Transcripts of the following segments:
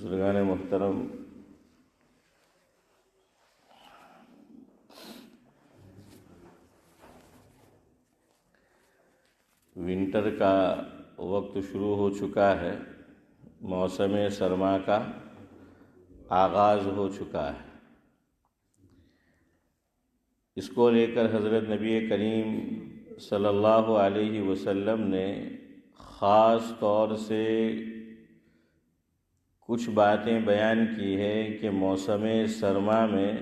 بزرگان محترم، ونٹر کا وقت شروع ہو چکا ہے، موسم سرما کا آغاز ہو چکا ہے۔ اس کو لے کر حضرت نبی کریم صلی اللہ علیہ وسلم نے خاص طور سے کچھ باتیں بیان کی ہے کہ موسم سرما میں،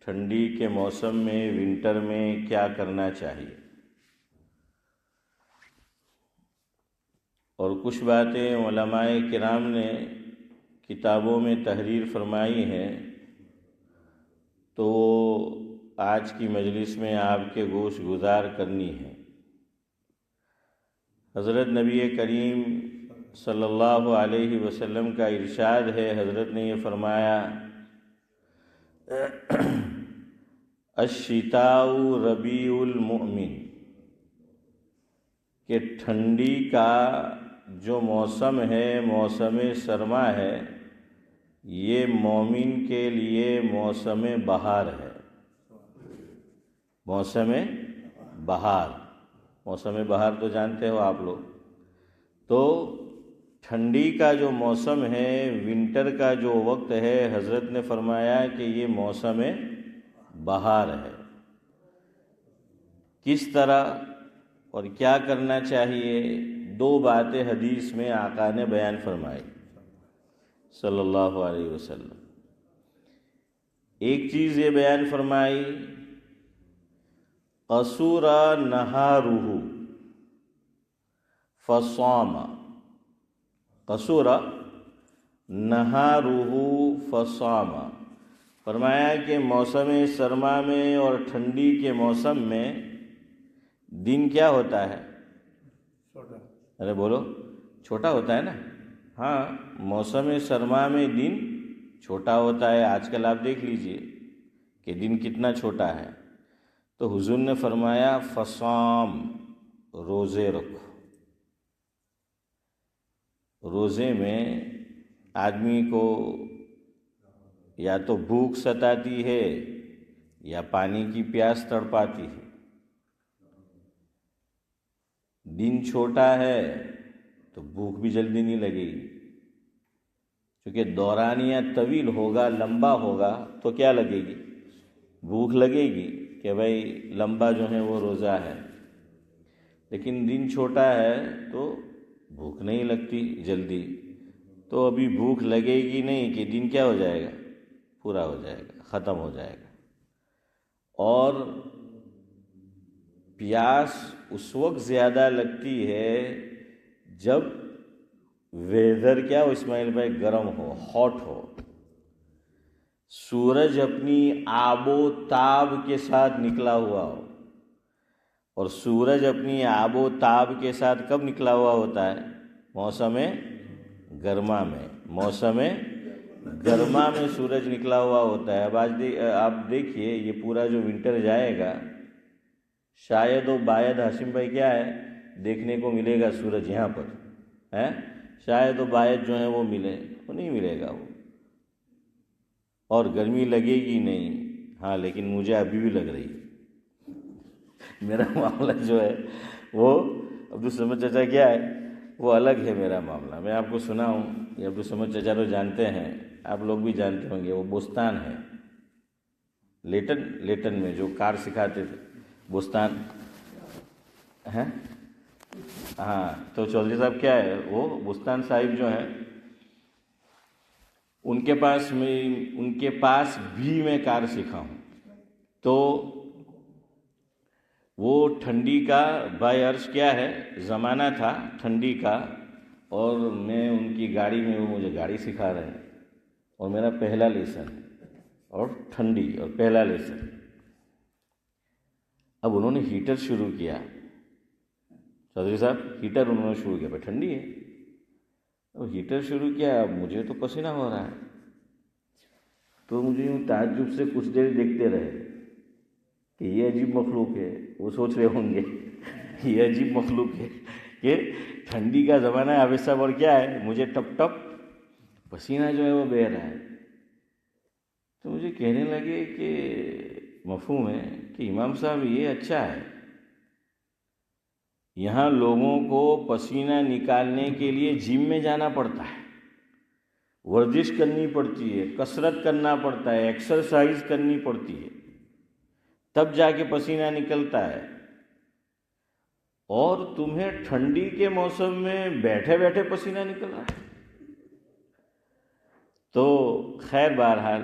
ٹھنڈی کے موسم میں، ونٹر میں کیا کرنا چاہیے، اور کچھ باتیں علماء کرام نے کتابوں میں تحریر فرمائی ہیں، تو آج کی مجلس میں آپ کے گوش گزار کرنی ہے۔ حضرت نبی کریم صلی اللہ علیہ وسلم کا ارشاد ہے، حضرت نے یہ فرمایا، الشتاء ربیع المؤمن، کہ ٹھنڈی کا جو موسم ہے، موسم سرما ہے، یہ مومن کے لیے موسم بہار ہے۔ موسم بہار، موسم بہار تو جانتے ہو آپ لوگ۔ تو ٹھنڈی کا جو موسم ہے، ونٹر کا جو وقت ہے، حضرت نے فرمایا کہ یہ موسم بہار ہے۔ کس طرح اور کیا کرنا چاہیے، دو باتیں حدیث میں آقا نے بیان فرمائی صلی اللہ علیہ وسلم۔ ایک چیز یہ بیان فرمائی، قصور نہارہ فصام، قصور نہارہ فصام، فرمایا کہ موسم سرما میں اور ٹھنڈی کے موسم میں دن کیا ہوتا ہے؟ چھوٹا۔ ارے بولو، چھوٹا ہوتا ہے نا؟ ہاں، موسم سرما میں دن چھوٹا ہوتا ہے۔ آج کل آپ دیکھ لیجئے کہ دن کتنا چھوٹا ہے۔ تو حضور نے فرمایا فصام، روزے رکھو۔ روزے میں آدمی کو یا تو بھوک ستاتی ہے یا پانی کی پیاس تڑپاتی ہے۔ دن چھوٹا ہے تو بھوک بھی جلدی نہیں لگے گی، کیونکہ دورانیہ طویل ہوگا، لمبا ہوگا تو کیا لگے گی؟ بھوک لگے گی کہ بھائی لمبا جو ہے وہ روزہ ہے۔ لیکن دن چھوٹا ہے تو بھوک نہیں لگتی جلدی، تو ابھی بھوک لگے گی نہیں کہ دن کیا ہو جائے گا؟ پورا ہو جائے گا، ختم ہو جائے گا۔ اور پیاس اس وقت زیادہ لگتی ہے جب ویدر کیا ہو اسماعیل بھائی؟ گرم ہو، ہاٹ ہو، سورج اپنی آب و تاب کے ساتھ نکلا ہوا ہو۔ اور سورج اپنی آب و تاب کے ساتھ کب نکلا ہوا ہوتا ہے؟ موسم گرما میں، موسم گرما میں سورج نکلا ہوا ہوتا ہے۔ اب آج آپ دیکھیے، یہ پورا جو ونٹر جائے گا، شاید و باید ہاشم بھائی کیا ہے دیکھنے کو ملے گا سورج یہاں پر ہے؟ شاید و باید جو ہے وہ ملے، وہ نہیں ملے گا وہ، اور گرمی لگے گی نہیں۔ ہاں لیکن مجھے ابھی بھی لگ رہی ہے۔ میرا معاملہ جو ہے وہ عبدالصمد چچا کیا ہے، وہ الگ ہے میرا معاملہ۔ میں آپ کو سناؤں، یہ عبدالصمد چچا تو جانتے ہیں، آپ لوگ بھی جانتے ہوں گے، وہ بوستان ہے، لیٹن میں جو کار سکھاتے تھے، بوستان ہے۔ ہاں تو چودھری صاحب کیا ہے، وہ بوستان صاحب جو ہیں، ان کے پاس بھی میں کار سیکھا ہوں۔ تو وہ ٹھنڈی کا بائی عرض کیا ہے زمانہ تھا ٹھنڈی کا، اور میں ان کی گاڑی میں، وہ مجھے گاڑی سکھا رہے ہیں، اور میرا پہلا لیسن اور ٹھنڈی اور پہلا لیسن۔ اب انہوں نے ہیٹر شروع کیا، چودھری صاحب ہیٹر انہوں نے شروع کیا، بھائی ٹھنڈی ہے، اب ہیٹر شروع کیا، اب مجھے تو پسینہ ہو رہا ہے۔ تو مجھے یوں تعجب سے کچھ دیر دیکھتے رہے کہ یہ عجیب مخلوق ہے۔ وہ سوچ رہے ہوں گے یہ عجیب مخلوق ہے کہ ٹھنڈی کا زمانہ ہے، اب صاحب اور کیا ہے، مجھے ٹپ ٹپ پسینہ جو ہے وہ بہہ رہا ہے. تو مجھے کہنے لگے کہ مفہوم ہے کہ امام صاحب یہ اچھا ہے، یہاں لوگوں کو پسینہ نکالنے کے لیے جم میں جانا پڑتا ہے، ورزش کرنی پڑتی ہے، کسرت کرنا پڑتا ہے، ایکسرسائز کرنی پڑتی ہے، تب جا کے پسینہ نکلتا ہے. اور تمہیں ٹھنڈی کے موسم میں بیٹھے بیٹھے پسینہ نکل رہا ہے. تو خیر بہرحال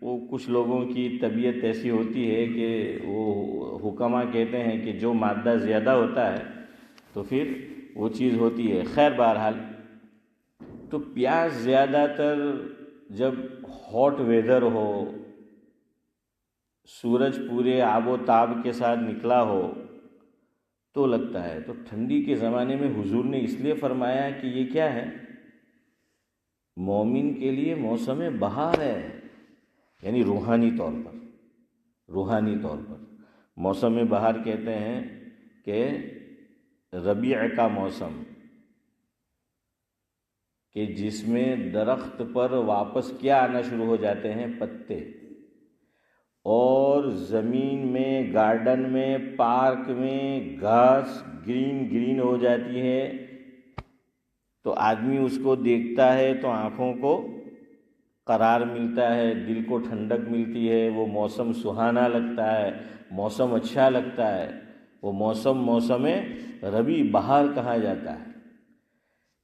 وہ کچھ لوگوں کی طبیعت ایسی ہوتی ہے کہ وہ حکماء کہتے ہیں کہ جو مادہ زیادہ ہوتا ہے تو پھر وہ چیز ہوتی ہے. خیر بہرحال تو پیاس زیادہ تر جب ہاٹ ویدر ہو، سورج پورے آب و تاب کے ساتھ نکلا ہو تو لگتا ہے. تو ٹھنڈی کے زمانے میں حضور نے اس لیے فرمایا کہ یہ کیا ہے، مومن کے لیے موسم بہار ہے، یعنی روحانی طور پر موسم بہار کہتے ہیں کہ ربیع کا موسم، کہ جس میں درخت پر واپس کیا آنا شروع ہو جاتے ہیں، پتے، اور زمین میں، گارڈن میں، پارک میں گھاس گرین ہو جاتی ہے. تو آدمی اس کو دیکھتا ہے تو آنکھوں کو قرار ملتا ہے، دل کو ٹھنڈک ملتی ہے، وہ موسم سہانا لگتا ہے، موسم اچھا لگتا ہے. وہ موسم ربیع بہار کہا جاتا ہے.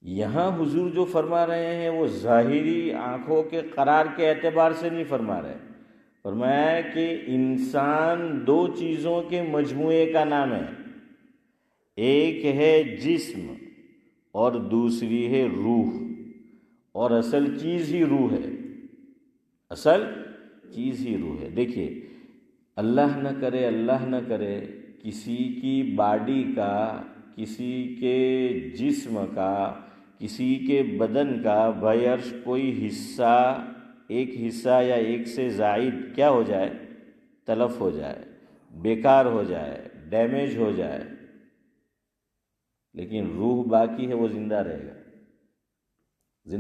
یہاں حضور جو فرما رہے ہیں وہ ظاہری آنکھوں کے قرار کے اعتبار سے نہیں فرما رہے. فرمایا کہ انسان دو چیزوں کے مجموعے کا نام ہے، ایک ہے جسم اور دوسری ہے روح. اور اصل چیز ہی روح ہے. دیکھیے، اللہ نہ کرے کسی کی باڈی کا، کسی کے جسم کا، کسی کے بدن کا بعرض کوئی حصہ، ایک حصہ یا ایک سے زائد کیا ہو جائے، تلف ہو جائے، بیکار ہو جائے، ڈیمیج ہو جائے، لیکن روح باقی ہے، وہ زندہ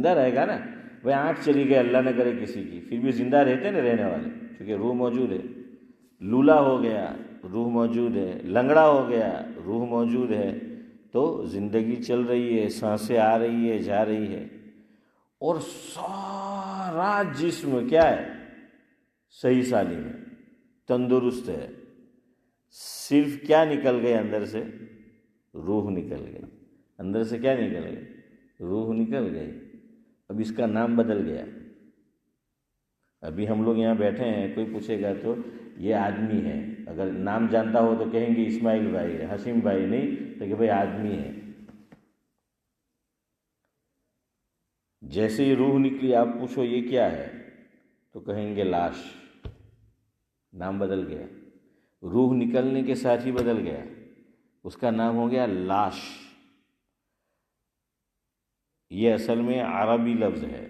رہے گا نا. وہ آنکھ چلی گئی اللہ نہ کرے کسی کی، پھر بھی زندہ رہتے نا رہنے والے، کیونکہ روح موجود ہے. لولا ہو گیا، روح موجود ہے. لنگڑا ہو گیا، روح موجود ہے. تو زندگی چل رہی ہے، سانسیں آ رہی ہے، جا رہی ہے. اور سارا جسم کیا ہے، صحیح سالم ہے، تندرست ہے. صرف کیا نکل گئے اندر سے، روح نکل گئی. اندر سے کیا نکل گئی، روح نکل گئی. اب اس کا نام بدل گیا. ابھی ہم لوگ یہاں بیٹھے ہیں، کوئی پوچھے گا تو یہ آدمی ہے، اگر نام جانتا ہو تو کہیں گے اسماعیل بھائی ہے، حشیم بھائی نہیں تو کہ بھائی آدمی ہے. جیسے ہی روح نکلی آپ پوچھو یہ کیا ہے تو کہیں گے لاش. نام بدل گیا. روح نکلنے کے ساتھ ہی بدل گیا، اس کا نام ہو گیا لاش. یہ اصل میں عربی لفظ ہے،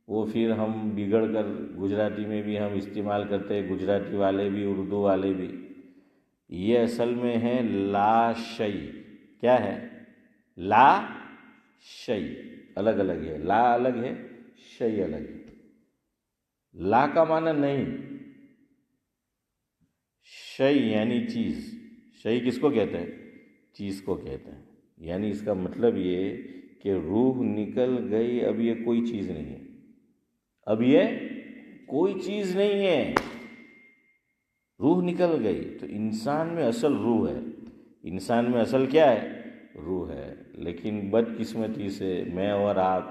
وہ پھر ہم بگڑ کر گجراتی میں بھی ہم استعمال کرتے ہیں، گجراتی والے بھی، اردو والے بھی. یہ اصل میں ہے لا شیء. کیا ہے، لا شیء. الگ الگ ہے، لا الگ ہے، شیء الگ ہے. لا کا معنی نہیں، شیء یعنی چیز. شیء کس کو کہتے ہیں، چیز کو کہتے ہیں. یعنی اس کا مطلب یہ کہ روح نکل گئی، اب یہ کوئی چیز نہیں ہے، اب یہ کوئی چیز نہیں ہے. روح نکل گئی. تو انسان میں اصل روح ہے. انسان میں اصل کیا ہے، روح ہے. لیکن بدقسمتی سے میں اور آپ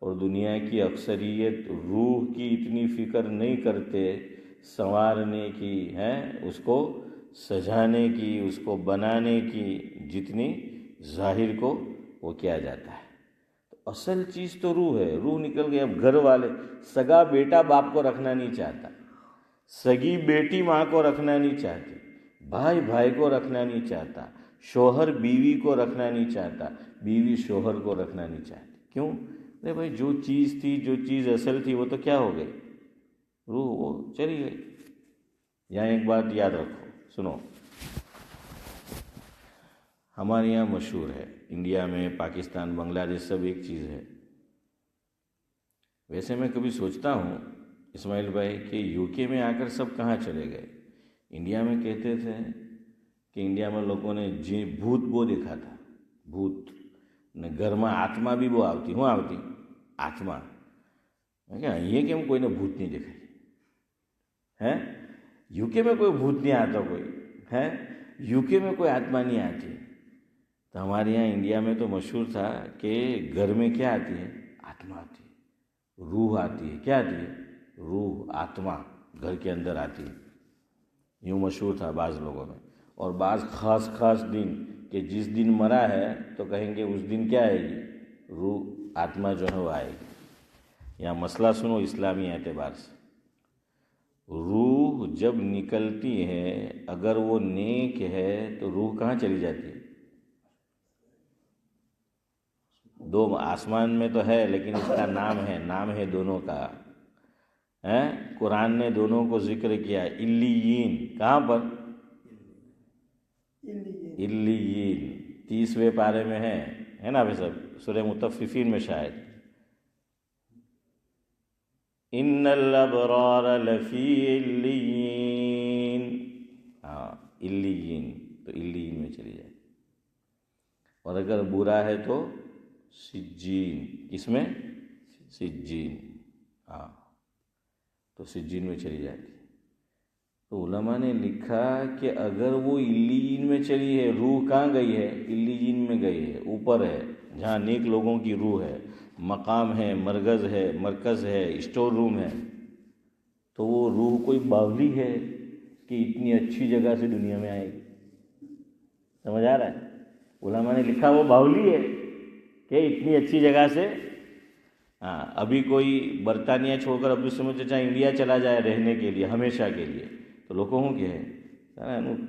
اور دنیا کی اکثریت روح کی اتنی فکر نہیں کرتے، سنوارنے کی ہے، اس کو سجانے کی، اس کو بنانے کی، جتنی ظاہر کو وہ کیا جاتا ہے. تو اصل چیز تو روح ہے. روح نکل گئی. اب گھر والے، سگا بیٹا باپ کو رکھنا نہیں چاہتا، سگی بیٹی ماں کو رکھنا نہیں چاہتی، بھائی کو رکھنا نہیں چاہتا، شوہر بیوی کو رکھنا نہیں چاہتا، بیوی شوہر کو رکھنا نہیں چاہتی. کیوں؟ ارے بھائی جو چیز تھی، جو چیز اصل تھی، وہ تو کیا ہو گئی، روح، وہ چلی گئی. یہاں ایک بات یاد رکھو، سنو. ہمارے یہاں مشہور ہے، انڈیا میں، پاکستان، بنگلہ دیش، سب ایک چیز ہے، ویسے میں کبھی سوچتا ہوں اسماعیل بھائی کہ یو کے میں آ کر سب کہاں چلے گئے؟ انڈیا میں کہتے تھے کہ انڈیا میں لوگوں نے بھوت بو دیکھا تھا، بھوت نے گھر میں آتما بھی وہ آتی ہوں آتی آتما یہ کہ ہم کوئی نے بھوت نہیں دیکھا ہے، یو کے میں کوئی بھوت نہیں آتا، کوئی ہے یو کے میں کوئی آتما نہیں آتی. تو ہمارے یہاں انڈیا میں تو مشہور تھا کہ گھر میں کیا آتی ہے؟ آتما آتی ہے، روح آتی ہے. کیا آتی ہے؟ روح، آتما گھر کے اندر آتی ہے. یوں مشہور تھا بعض لوگوں میں. اور بعض خاص خاص دن کہ جس دن مرا ہے تو کہیں گے اس دن کیا آئے گی؟ روح، آتما جو ہے وہ آئے گی. یہاں مسئلہ سنو اسلامی اعتبار سے. روح جب نکلتی ہے اگر وہ نیک ہے تو روح کہاں چلی جاتی ہے؟ دو آسمان میں تو ہے لیکن اس کا نام ہے دونوں کا. قرآن نے دونوں کو ذکر کیا. علیین کہاں پر؟ علیین 30ویں پارے میں ہے نا بھائی صاحب، سورہ مطففین میں شاید. ان الابرار لفی علیین، ہاں علیین، تو علیین میں چلی جائے. اور اگر برا ہے تو سجین، کس میں؟ سجین، ہاں تو سجین میں چلی جاتی. تو علماء نے لکھا کہ اگر وہ علیین میں چلی ہے، روح کہاں گئی ہے؟ علیین میں گئی ہے، اوپر ہے جہاں نیک لوگوں کی روح ہے، مقام ہے، مرکز ہے، اسٹور روم ہے. تو وہ روح کوئی باولی ہے کہ اتنی اچھی جگہ سے دنیا میں آئے گی؟ سمجھ آ رہا ہے؟ علماء نے لکھا وہ باولی ہے کہ اتنی اچھی جگہ سے. ہاں ابھی کوئی برطانیہ چھوڑ کر ابھی سمجھے چاہے انڈیا چلا جائے رہنے کے لیے ہمیشہ کے لیے، تو لوگوں کو کیا ہے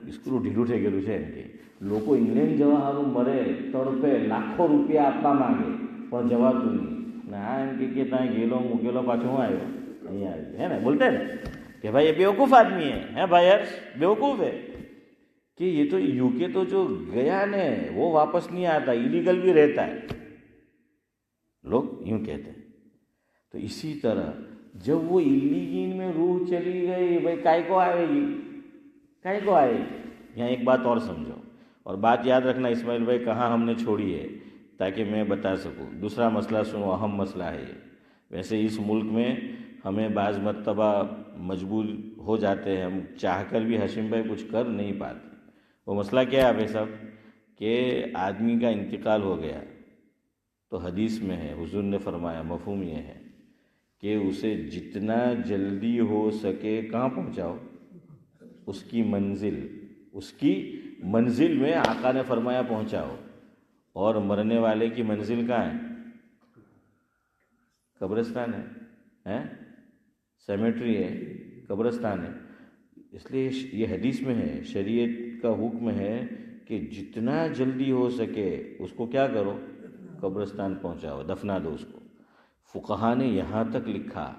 اسکول ڈھیلو ٹھے گیلو છે કે લોકો ઇંગ્લેન્ડ જવા હારું મરે તડપે લાખો રૂપિયા આપવા માંગે પણ જવાતું નહીં. ને આ એમ કે ત્યાં ગયેલો મૂકેલો પાછો હું આવ્યો અહીંયા આવ્યો હે ને બોલતે ને کہ بھائی یہ بیوقوف آدمی ہے بھائی ہرش بیوقوف ہے کہ یہ تو یو کے تو جو گیا نا وہ واپس نہیں آتا، ایلیگل بھی رہتا ہے، لوگ یوں کہتے ہیں. تو اسی طرح جب وہ علیین میں روح چلی گئی بھائی کائے کو آئے گی؟ یہاں ایک بات اور سمجھو، اور بات یاد رکھنا اسماعیل بھائی کہاں ہم نے چھوڑی ہے تاکہ میں بتا سکوں. دوسرا مسئلہ سنو، اہم مسئلہ ہے یہ. ویسے اس ملک میں ہمیں بعض مرتبہ مجبور ہو جاتے ہیں، ہم چاہ کر بھی ہاشم بھائی کچھ کر نہیں پاتے. وہ مسئلہ کیا ہے بھائی صاحب کہ آدمی کا انتقال ہو گیا تو حدیث میں ہے، حضور نے فرمایا، مفہوم یہ ہے کہ اسے جتنا جلدی ہو سکے کہاں پہنچاؤ؟ اس کی منزل میں آقا نے فرمایا پہنچاؤ. اور مرنے والے کی منزل کہاں ہے؟ قبرستان ہے، سیمیٹری ہے، قبرستان ہے. اس لیے یہ حدیث میں ہے، شریعت کا حکم ہے کہ جتنا جلدی ہو سکے اس کو کیا کرو؟ قبرستان پہنچاؤ، دفنا دو اس کو. فقہا نے یہاں تک لکھا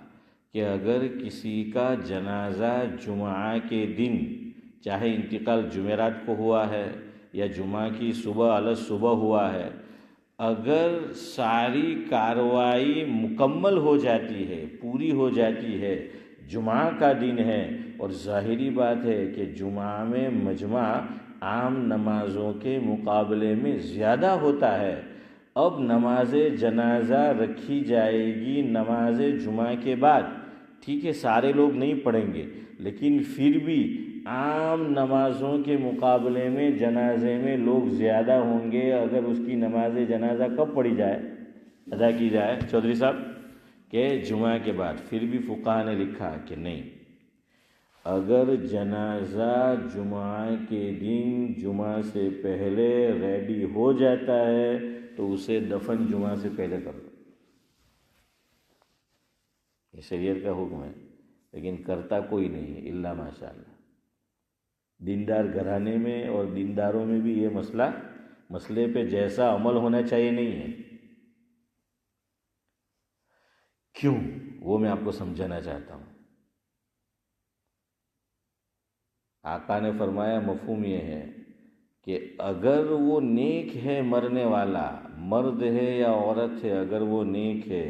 کہ اگر کسی کا جنازہ جمعہ کے دن، چاہے انتقال جمعرات کو ہوا ہے یا جمعہ کی صبح صبح ہوا ہے، اگر ساری کارروائی مکمل ہو جاتی ہے، پوری ہو جاتی ہے، جمعہ کا دن ہے، اور ظاہری بات ہے کہ جمعہ میں مجمع عام نمازوں کے مقابلے میں زیادہ ہوتا ہے، اب نماز جنازہ رکھی جائے گی نماز جمعہ کے بعد. ٹھیک ہے سارے لوگ نہیں پڑھیں گے لیکن پھر بھی عام نمازوں کے مقابلے میں جنازے میں لوگ زیادہ ہوں گے اگر اس کی نماز جنازہ کب پڑھی جائے، ادا کی جائے چودھری صاحب کہ جمعہ کے بعد. پھر بھی فقہا نے لکھا کہ نہیں، اگر جنازہ جمعہ کے دن جمعہ سے پہلے ریڈی ہو جاتا ہے تو اسے دفن جمعہ سے پہلے کر دو. یہ شریعت کا حکم ہے لیکن کرتا کوئی نہیں ہے الا ماشاء اللہ. دیندار گھرانے میں اور دینداروں میں بھی یہ مسئلے پہ جیسا عمل ہونا چاہیے نہیں ہے. کیوں؟ وہ میں آپ کو سمجھانا چاہتا ہوں. آقا نے فرمایا مفہوم یہ ہے کہ اگر وہ نیک ہے، مرنے والا مرد ہے یا عورت ہے، اگر وہ نیک ہے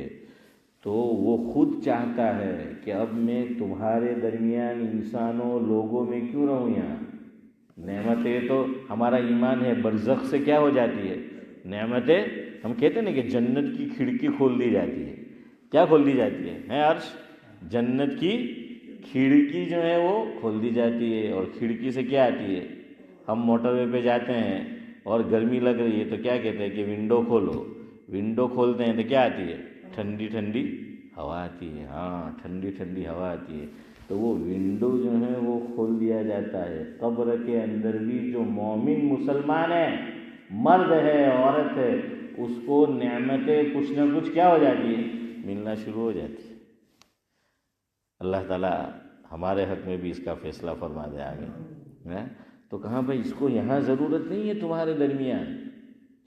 تو وہ خود چاہتا ہے کہ اب میں تمہارے درمیان انسانوں لوگوں میں کیوں رہوں یہاں. نعمتیں تو ہمارا ایمان ہے برزخ سے کیا ہو جاتی ہے نعمتیں. ہم کہتے ہیں نا کہ جنت کی کھڑکی کھول دی جاتی ہے. کیا کھول دی جاتی ہے عرش؟ جنت کی کھڑکی جو ہے وہ کھول دی جاتی ہے. اور کھڑکی سے کیا آتی ہے؟ ہم موٹر وے پہ جاتے ہیں اور گرمی لگ رہی ہے تو کیا کہتے ہیں کہ ونڈو کھولو. ونڈو کھولتے ہیں تو کیا آتی ہے؟ ٹھنڈی ٹھنڈی ہوا آتی ہے. ہاں ٹھنڈی ٹھنڈی ہوا آتی ہے. تو وہ ونڈو جو ہے وہ کھول دیا جاتا ہے. قبر کے اندر بھی جو مومن مسلمان ہے، مرد ہے عورت ہے، اس کو نعمتیں کچھ نہ کچھ کیا ہو جاتی ہے؟ ملنا شروع ہو جاتی ہے. اللہ تعالیٰ ہمارے حق میں بھی اس کا فیصلہ فرما دے. آمین. تو کہاں بھائی اس کو یہاں ضرورت نہیں ہے تمہارے درمیان،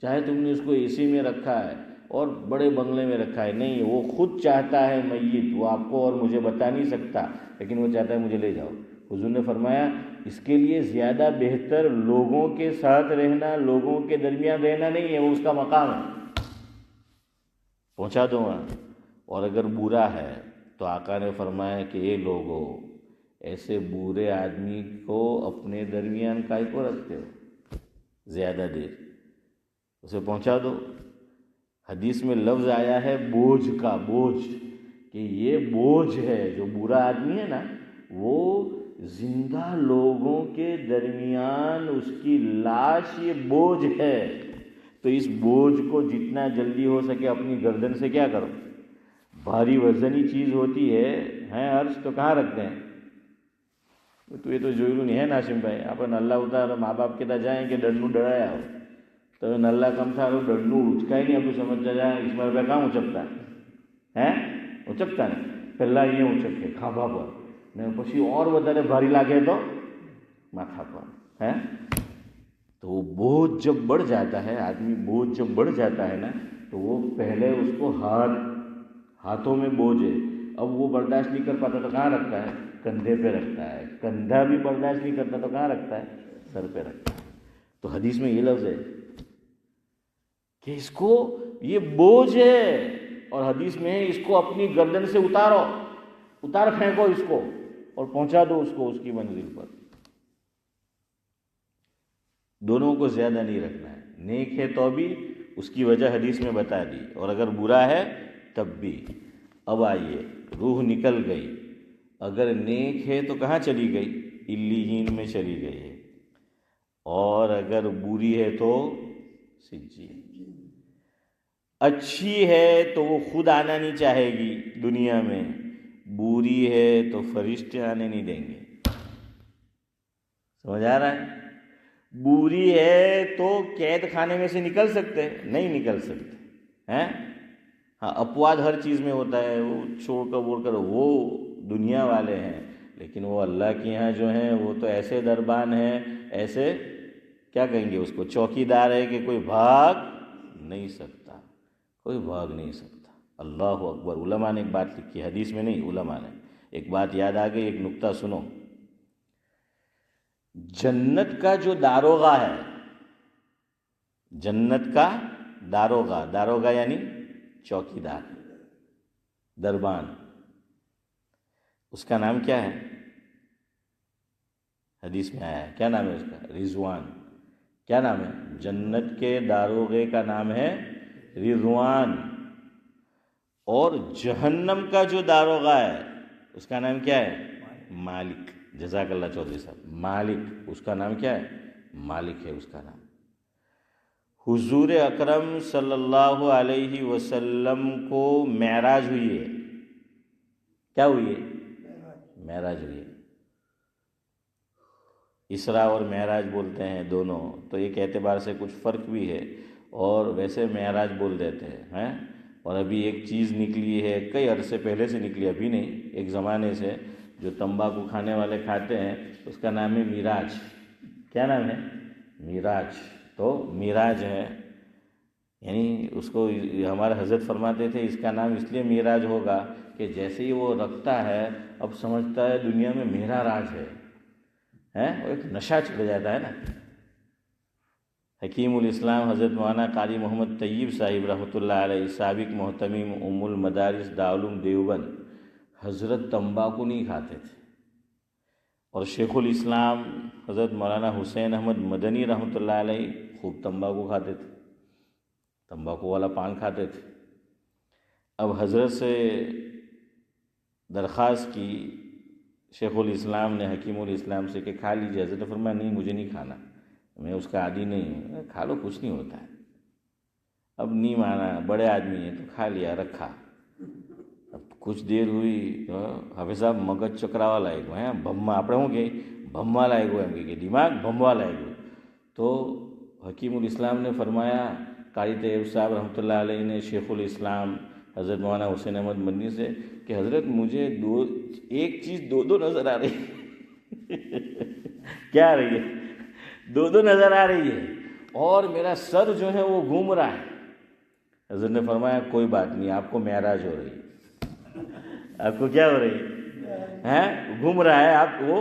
چاہے تم نے اس کو اے سی میں رکھا ہے اور بڑے بنگلے میں رکھا ہے، نہیں، وہ خود چاہتا ہے میت. وہ آپ کو اور مجھے بتا نہیں سکتا، لیکن وہ چاہتا ہے مجھے لے جاؤ. حضور نے فرمایا اس کے لیے زیادہ بہتر لوگوں کے ساتھ رہنا، لوگوں کے درمیان رہنا نہیں ہے، وہ اس کا مقام ہے. پہنچا دوں گا. اور اگر برا ہے تو آقا نے فرمایا کہ اے لوگو، ایسے برے آدمی کو اپنے درمیان کائے کو رکھتے ہو زیادہ دیر، اسے پہنچا دو. حدیث میں لفظ آیا ہے بوجھ کا، بوجھ، کہ یہ بوجھ ہے. جو برا آدمی ہے نا وہ زندہ لوگوں کے درمیان اس کی لاش یہ بوجھ ہے. تو اس بوجھ کو جتنا جلدی ہو سکے اپنی گردن سے کیا کرو. بھاری وزنی چیز ہوتی ہے عرش تو کہاں رکھتے ہیں؟ تو یہ تو જોયેલું نہیں ہے નાસિમ ભાઈ. આપણે નલ્લા ઉતાર મા બાપ કહેતા જાય કે દડનું ડળાયા આવો, તો નલ્લા કમ થારું દડનું ઉચકાય નહીં. આપણું સમજતા જાય ઇસ્માઇલભાઈ કાં ઉચકતા ઉચકતા ને પહેલાં અહીંયા ઉચકે ખાંભા પર, ને પછી ઓર વધારે ભારી લાગે તો માથા પર. تو وہ بوجھ جب بڑھ جاتا ہے، آدمی بوجھ جب بڑھ جاتا ہے نا تو وہ پہلے اس کو ہاتھوں میں بوجھ ہے، اب وہ برداشت نہیں کر پاتا تو کہاں رکھتا ہے؟ کندھے پہ رکھتا ہے. کندھا بھی برداشت نہیں کرتا تو کہاں رکھتا ہے؟ سر پہ رکھتا ہے. تو حدیث میں یہ لفظ ہے کہ اس کو یہ بوجھ ہے، اور حدیث میں اس کو اپنی گردن سے اتار پھینکو اس کو اور پہنچا دو اس کو اس کی منزل پر. دونوں کو زیادہ نہیں رکھنا ہے. نیک ہے تو بھی اس کی وجہ حدیث میں بتا دی، اور اگر برا ہے تب بھی. اب آئیے، روح نکل گئی. اگر نیک ہے تو کہاں چلی گئی؟ علیین میں چلی گئی ہے. اور اگر بری ہے تو سجین. اچھی ہے تو وہ خود آنا نہیں چاہے گی دنیا میں، بری ہے تو فرشتے آنے نہیں دیں گے. سمجھ آ رہا ہے؟ بری ہے تو قید خانے میں سے نکل سکتے؟ نہیں نکل سکتے ہیں. ہاں اپواد ہر چیز میں ہوتا ہے، وہ چھوڑ کر وہ دنیا والے ہیں، لیکن وہ اللہ کے یہاں جو ہیں وہ تو ایسے دربان ہیں، ایسے کیا کہیں گے اس کو، چوکیدار ہے کہ کوئی بھاگ نہیں سکتا، کوئی بھاگ نہیں سکتا. اللہ اکبر. علماء نے ایک بات لکھی، حدیث میں نہیں، علماء نے ایک بات یاد آ گئی. ایک نکتہ سنو. جنت کا جو داروغہ ہے، جنت کا داروغہ یعنی چوکیدار، دربان، اس کا نام کیا ہے؟ حدیث میں آیا ہے. کیا نام ہے اس کا؟ رضوان. کیا نام ہے؟ جنت کے داروغے کا نام ہے رضوان. اور جہنم کا جو داروغہ ہے اس کا نام کیا ہے؟ مالک. جزاک اللہ چودھری صاحب. مالک، اس کا نام کیا ہے؟ مالک ہے اس کا نام. حضور اکرم صلی اللہ علیہ وسلم کو معراج ہوئی ہے. کیا ہوئی ہے؟ معراج ہوئی ہے. اسراء اور معراج بولتے ہیں دونوں، تو ایک اعتبار سے کچھ فرق بھی ہے، اور ویسے معراج بول دیتے ہیں. اور ابھی ایک چیز نکلی ہے، کئی عرصے پہلے سے نکلی، ابھی نہیں، ایک زمانے سے، جو تمباکو کھانے والے کھاتے ہیں، اس کا نام ہے معراج. کیا نام ہے؟ معراج. تو معراج ہے، یعنی اس کو ہمارے حضرت فرماتے تھے اس کا نام اس لیے معراج ہوگا کہ جیسے ہی وہ رکھتا ہے اب سمجھتا ہے دنیا میں میرا راج ہے، وہ ایک نشہ چڑھ جاتا ہے نا. حکیم الاسلام حضرت مولانا قاری محمد طیب صاحب رحمۃ اللہ علیہ، سابق محتمم ام المدارس دارالعلوم دیوبند، حضرت تمباکو نہیں کھاتے تھے، اور شیخ الاسلام حضرت مولانا حسین احمد مدنی رحمۃ اللہ علیہ خوب تمباکو کھاتے تھے، تمباکو والا پان کھاتے تھے۔ اب حضرت سے درخواست کی شیخ الاسلام نے حکیم الاسلام سے کہ کھا لیجیے، حضرت نے فرمایا نہیں مجھے نہیں کھانا، میں اس کا عادی نہیں ہوں، کھا لو کچھ نہیں ہوتا ہے۔ اب نہیں مانا، بڑے آدمی ہیں تو کھا لیا، رکھا۔ اب کچھ دیر ہوئی تو حافظ صاحب مگج چکراوا لائے گو ہیں، بھما આપણે શું કહે ભમવા લાગ્યો એમ કે દિમાગ ભમવા લાગ્યો۔ تو حکیم الاسلام نے فرمایا، قاری طیب صاحب رحمۃ اللہ علیہ نے شیخ الاسلام حضرت مولانا حسین احمد مدنی سے کہ حضرت مجھے ایک چیز دو نظر آ رہی ہے۔ کیا آ رہی ہے؟ دو نظر آ رہی ہے، اور میرا سر جو ہے وہ گھوم رہا ہے۔ حضرت نے فرمایا کوئی بات نہیں، آپ کو معراج ہو رہی ہے۔ آپ کو کیا ہو رہی ہے؟ گھوم رہا ہے، آپ وہ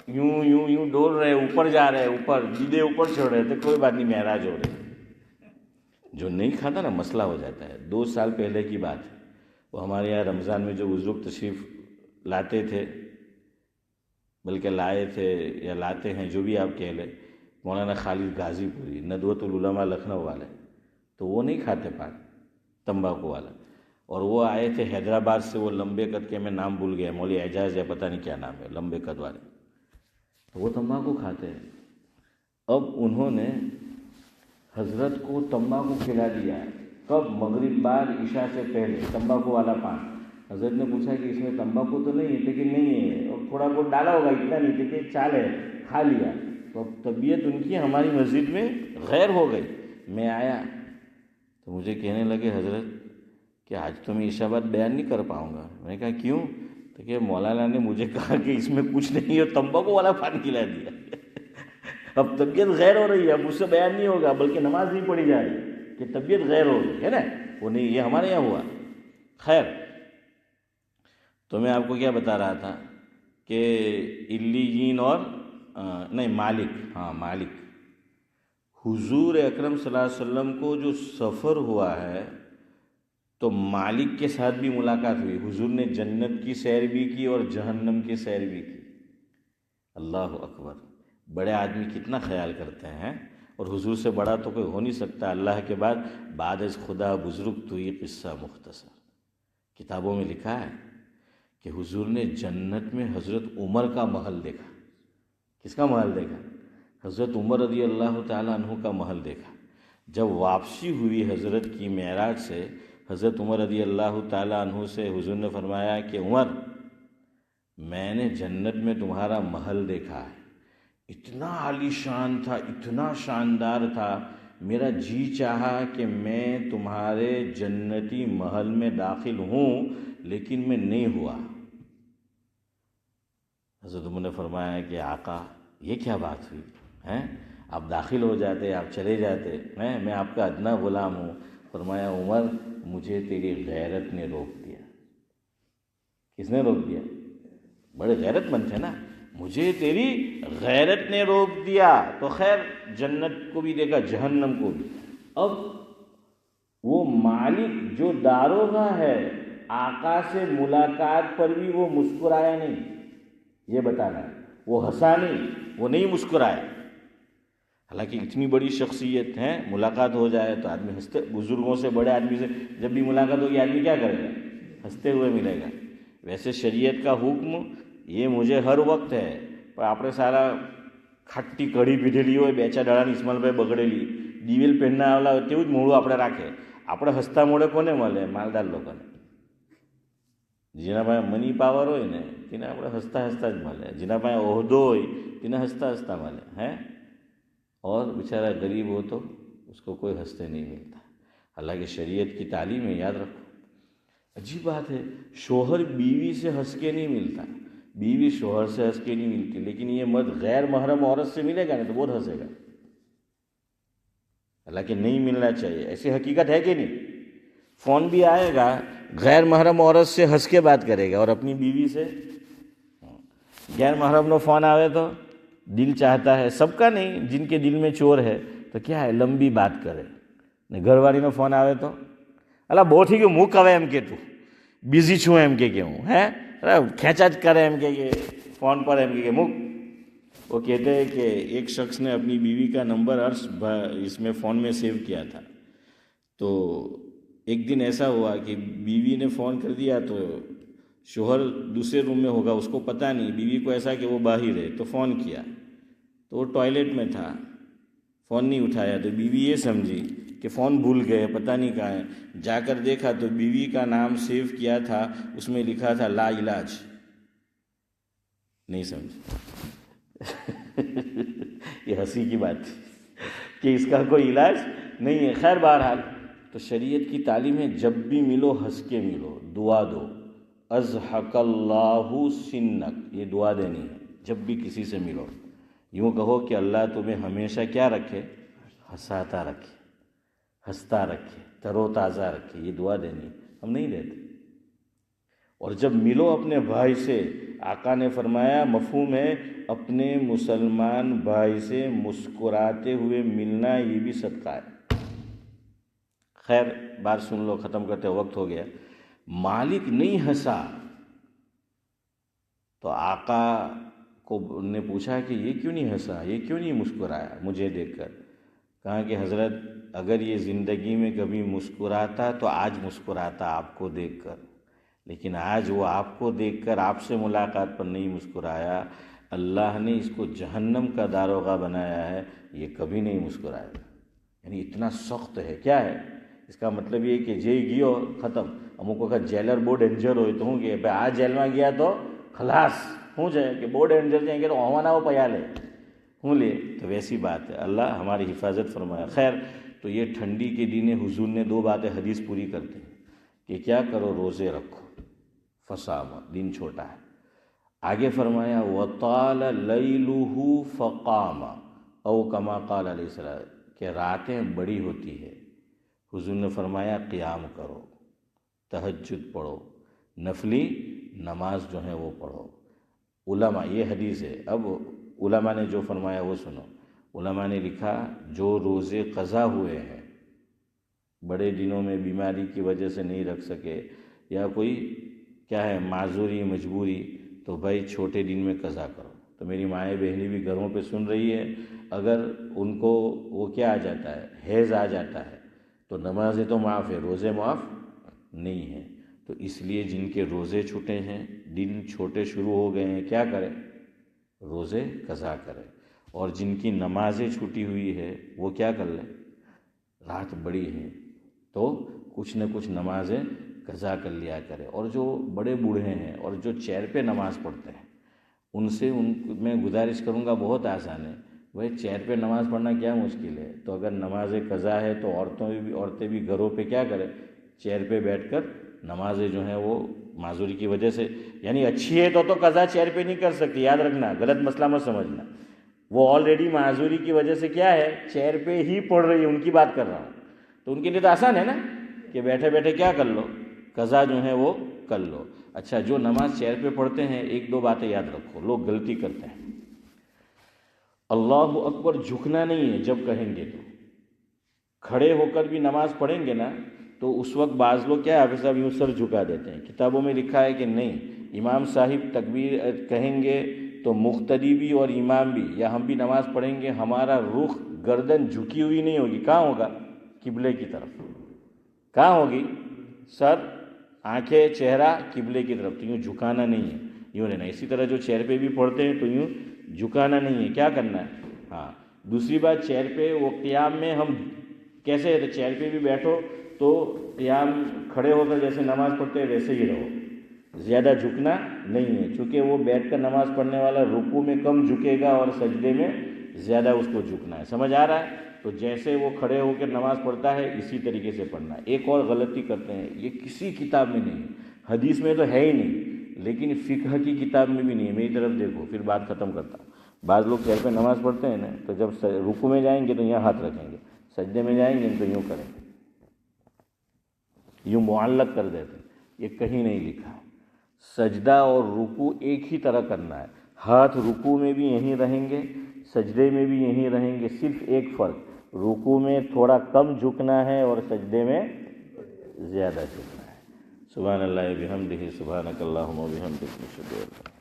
یوں یوں یوں ڈول رہے، اوپر جا رہے، اوپر جیدے اوپر چڑھ رہے تھے، کوئی بات نہیں، معراج ہو رہی ہے۔ جو نہیں کھاتا نا مسئلہ ہو جاتا ہے۔ 2 سال پہلے کی بات ہے، وہ ہمارے یہاں رمضان میں جو بزرگ تشریف لاتے تھے، بلکہ لائے تھے یا لاتے ہیں، جو بھی آپ کہہ لیں، مولانا خالد غازی پوری ندوۃ العلماء لکھنؤ والے، تو وہ نہیں کھاتے پان تمباکو والا، اور وہ آئے تھے حیدرآباد سے، وہ لمبے قد کے، میں نام بھول گیا، مولوی اعجاز یا پتہ نہیں کیا نام ہے، لمبے قد والے، تو وہ تمباکو کھاتے ہیں۔ اب انہوں نے حضرت کو تمباکو کھلا دیا ہے، کب؟ مغرب بعد عشاء سے پہلے، تمباکو والا پان۔ حضرت نے پوچھا کہ اس میں تمباکو تو نہیں ہے؟ لیکن نہیں ہے، اور تھوڑا بہت ڈالا ہوگا، اتنا نہیں تھے کہ چال ہے، کھا لیا۔ تو اب طبیعت ان کی ہماری مسجد میں غیر ہو گئی۔ میں آیا تو مجھے کہنے لگے حضرت کہ آج تو میں عشاء بعد بیان نہیں کر پاؤں گا۔ میں نے کہا کیوں؟ تو کہ مولانا نے مجھے کہا کہ اس میں کچھ نہیں ہے، تمباکو والا پان کھلا دیا۔ اب طبیعت غیر ہو رہی ہے، اب اس سے بیان نہیں ہوگا، بلکہ نماز نہیں پڑھی جا رہی کہ طبیعت غیر ہو رہی ہے نا، وہ نہیں، یہ ہمارے یہاں ہوا۔ خیر، تو میں آپ کو کیا بتا رہا تھا کہ علیین اور نہیں مالک، حضور اکرم صلی اللہ علیہ وسلم کو جو سفر ہوا ہے تو مالک کے ساتھ بھی ملاقات ہوئی۔ حضور نے جنت کی سیر بھی کی اور جہنم کی سیر بھی کی۔ اللہ اکبر! بڑے آدمی کتنا خیال کرتے ہیں، اور حضور سے بڑا تو کوئی ہو نہیں سکتا اللہ کے بعد از خدا بزرگ تو یہ قصہ مختصر۔ کتابوں میں لکھا ہے کہ حضور نے جنت میں حضرت عمر کا محل دیکھا۔ کس کا محل دیکھا؟ حضرت عمر رضی اللہ تعالیٰ عنہ کا محل دیکھا۔ جب واپسی ہوئی حضرت کی معراج سے، حضرت عمر رضی اللہ تعالیٰ عنہ سے حضور نے فرمایا کہ عمر، میں نے جنت میں تمہارا محل دیکھا ہے، اتنا عالی شان تھا، اتنا شاندار تھا، میرا جی چاہا کہ میں تمہارے جنتی محل میں داخل ہوں، لیکن میں نہیں ہوا۔ حضرت عمر نے فرمایا کہ آقا یہ کیا بات ہوئی ہیں؟ آپ داخل ہو جاتے، آپ چلے جاتے، میں آپ کا ادنا غلام ہوں۔ فرمایا عمر، مجھے تیری غیرت نے روک دیا۔ کس نے روک دیا؟ بڑے غیرت مند تھے نا۔ مجھے تیری غیرت نے روک دیا۔ تو خیر، جنت کو بھی دیکھا، جہنم کو بھی۔ اب وہ مالک جو داروغہ ہے، آقا سے ملاقات پر بھی وہ مسکرایا نہیں، یہ بتانا ہے، وہ ہنسا نہیں، وہ نہیں مسکرایا۔ حالانکہ اتنی بڑی شخصیت ہے، ملاقات ہو جائے تو آدمی ہنستے، بزرگوں سے، بڑے آدمی سے جب بھی ملاقات ہوگی آدمی کیا کرے گا؟ ہنستے ہوئے ملے گا۔ ویسے شریعت کا حکم یہ مجھے ہر وقت ہے، پر આપણે સારા ખાટી કઢી પીધેલી હોય, 2-4 દાડાની ઇસ્માલભાઈ બગડેલી, દિવેલ પહેરને આવેલા હોય તેવું જ મોઢું આપણે રાખે। આપણે હસતા મોઢે કોને મળે? માલદાર લોકોને। જેના પાસે મની પાવર હોય ને તેને આપણે હસતા હસતા જ મળે, જેના પાસે ઓહદો હોય તેને હસતા હસતા મળે હે, اور بیچارہ غریب ہو تو اس کو کوئی ہنستے نہیں ملتا۔ حالانکہ شریعت کی تعلیم ہے، یاد رکھو۔ عجیب بات ہے، شوہر بیوی سے ہنس کے نہیں ملتا، بیوی شوہر سے ہنس کے نہیں ملتی، لیکن یہ مرد غیر محرم عورت سے ملے گا نا تو بہت ہنسے گا۔ حالانکہ نہیں ملنا چاہیے، ایسی حقیقت ہے کہ نہیں؟ فون بھی آئے گا، غیر محرم عورت سے ہنس کے بات کرے گا، اور اپنی بیوی سے غیر محرم نو فون آوے تو دل چاہتا ہے، سب کا نہیں، جن کے دل میں چور ہے، تو کیا ہے لمبی بات کرے. گھر والی نے فون آوے تو اللہ بہت ہی کہ منہ کہے ایم کے تو بزی چھوں ایم کے ہوں ہے کھینچا کرے ایم کے فون پر ایم کے منہ. وہ کہتے ہیں کہ ایک شخص نے اپنی بیوی کا نمبر اس میں فون میں سیو کیا تھا. تو ایک دن ایسا ہوا کہ بیوی نے فون کر دیا تو شوہر دوسرے روم میں ہوگا، اس کو پتہ نہیں، بیوی کو ایسا کہ وہ باہر ہے تو فون کیا تو وہ ٹوائلٹ میں تھا، فون نہیں اٹھایا تو بیوی یہ سمجھی کہ فون بھول گئے، پتہ نہیں کہاں ہے. جا کر دیکھا تو بیوی کا نام سیو کیا تھا، اس میں لکھا تھا لا علاج. نہیں سمجھ یہ ہنسی کی بات تھی کہ اس کا کوئی علاج نہیں ہے. خیر بہرحال تو شریعت کی تعلیم ہے جب بھی ملو ہنس کے ملو، دعا دو. اضحک اللہ سنک، یہ دعا دینی ہے جب بھی کسی سے ملو. یوں کہو کہ اللہ تمہیں ہمیشہ کیا رکھے، ہنساتا رکھے، ہنستا رکھے، تر و تازہ رکھے. یہ دعا دینی ہے، ہم نہیں دیتے. اور جب ملو اپنے بھائی سے، آقا نے فرمایا مفہوم ہے اپنے مسلمان بھائی سے مسکراتے ہوئے ملنا، یہ بھی صدقہ ہے. خیر بات سن لو، ختم کرتے وقت ہو گیا. مالک نہیں ہنسا تو آقا کو نے پوچھا کہ یہ کیوں نہیں ہنسا، یہ کیوں نہیں مسکرایا مجھے دیکھ کر. کہا کہ حضرت اگر یہ زندگی میں کبھی مسکراتا تو آج مسکراتا آپ کو دیکھ کر، لیکن آج وہ آپ کو دیکھ کر آپ سے ملاقات پر نہیں مسکرایا. اللہ نے اس کو جہنم کا داروغہ بنایا ہے، یہ کبھی نہیں مسکرائے گا. یعنی اتنا سخت ہے. کیا ہے اس کا مطلب یہ کہ جے گیو ختم. امو کا جیلر بہت ڈینجر ہوئے تو ہوں گے بھائی آج جیل میں گیا تو خلاص ہوں جائے کہ بہت ڈینجر جائیں گے تو ہمانا وہ پیا لے ہوں لے. تو ویسی بات ہے، اللہ ہماری حفاظت فرمایا. خیر تو یہ ٹھنڈی کے دن حضور نے 2 باتیں حدیث پوری کرتے ہیں کہ کیا کرو، روزے رکھو، فصام، دن چھوٹا ہے. آگے فرمایا وطال لیلہ فقام او کما قال علیہ السلام، کہ راتیں بڑی ہوتی ہے. حضور نے فرمایا قیام کرو، تہجد پڑھو، نفلی نماز جو ہے وہ پڑھو. علماء، یہ حدیث ہے. اب علماء نے جو فرمایا وہ سنو. علماء نے لکھا جو روزے قضا ہوئے ہیں، بڑے دنوں میں بیماری کی وجہ سے نہیں رکھ سکے یا کوئی کیا ہے معذوری مجبوری، تو بھائی چھوٹے دن میں قضا کرو. تو میری مائیں بہنیں بھی گھروں پہ سن رہی ہے، اگر ان کو وہ کیا آ جاتا ہے، حیض آ جاتا ہے، تو نمازیں تو معاف ہے، روزے معاف نہیں ہیں. تو اس لیے جن کے روزے چھوٹے ہیں، دن چھوٹے شروع ہو گئے ہیں، کیا کریں، روزے قضا کریں. اور جن کی نمازیں چھوٹی ہوئی ہے وہ کیا کر لیں، رات بڑی ہے تو کچھ نہ کچھ نمازیں قضا کر لیا کرے. اور جو بڑے بوڑھے ہیں اور جو چیر پہ نماز پڑھتے ہیں ان سے میں گزارش کروں گا، بہت آسان ہے بھائی، چیر پہ نماز پڑھنا کیا مشکل ہے. تو اگر نماز قضا ہے تو عورتیں بھی گھروں پہ کیا کریں، چیر پہ بیٹھ کر نمازیں جو ہیں وہ معذوری کی وجہ سے، یعنی اچھی ہے تو قضا چیر پہ نہیں کر سکتی، یاد رکھنا، غلط مسئلہ مت سمجھنا. وہ آلریڈی معذوری کی وجہ سے کیا ہے، چیر پہ ہی پڑھ رہی ہے، ان کی بات کر رہا ہوں. تو ان کے لیے تو آسان ہے نا کہ بیٹھے بیٹھے کیا کر لو، قضا جو ہے وہ کر لو. اچھا جو نماز چیر پہ پڑھتے ہیں، 1-2 باتیں یاد رکھو، لوگ غلطی کرتے ہیں. اللہ اکبر جھکنا نہیں ہے جب کہیں گے تو. کھڑے ہو کر بھی نماز پڑھیں گے نا تو اس وقت بعض لوگ کیا حافظ صاحب یوں سر جھکا دیتے ہیں. کتابوں میں لکھا ہے کہ نہیں، امام صاحب تکبیر کہیں گے تو مقتدی بھی اور امام بھی یا ہم بھی نماز پڑھیں گے، ہمارا رخ گردن جھکی ہوئی نہیں ہوگی. کہاں ہوگا، قبلے کی طرف. کہاں ہوگی، سر، آنکھیں، چہرہ قبلے کی طرف. تو یوں جھکانا نہیں ہے، یوں رہنا. اسی طرح جو چیر پہ بھی پڑھتے ہیں تو یوں جھکانا نہیں ہے، کیا کرنا ہے. ہاں دوسری بات، چیر پہ وہ قیام میں ہم کیسے ہے، تو چیر پہ بھی بیٹھو تو قیام کھڑے ہو کر جیسے نماز پڑھتے ہیں ویسے ہی رہو، زیادہ جھکنا نہیں ہے. چونکہ وہ بیٹھ کر نماز پڑھنے والا رکوع میں کم جھکے گا اور سجدے میں زیادہ اس کو جھکنا ہے. سمجھ آ رہا ہے. تو جیسے وہ کھڑے ہو کر نماز پڑھتا ہے اسی طریقے سے پڑھنا ہے. ایک اور غلطی کرتے ہیں، یہ کسی کتاب میں نہیں، حدیث میں تو ہے ہی نہیں، لیکن فقہ کی کتاب میں بھی نہیں ہے. میری طرف دیکھو، پھر بات ختم کرتا ہوں. بعض لوگ چہرے پہ نماز پڑھتے ہیں نا تو جب رکوع میں جائیں گے تو یہاں ہاتھ رکھیں گے، سجدے میں جائیں گے تو یوں کریں گے، یوں معلق کر دیتے ہیں. یہ کہیں نہیں لکھا. سجدہ اور رکوع ایک ہی طرح کرنا ہے. ہاتھ رکوع میں بھی یہیں رہیں گے، سجدے میں بھی یہیں رہیں گے. صرف ایک فرق، رکوع میں تھوڑا کم جھکنا ہے اور سجدے میں زیادہ جھکنا ہے۔ سبحان اللہ بحمدہ، سبحانک اللہم و بحمدک، نشہد ان لا الہ الا انت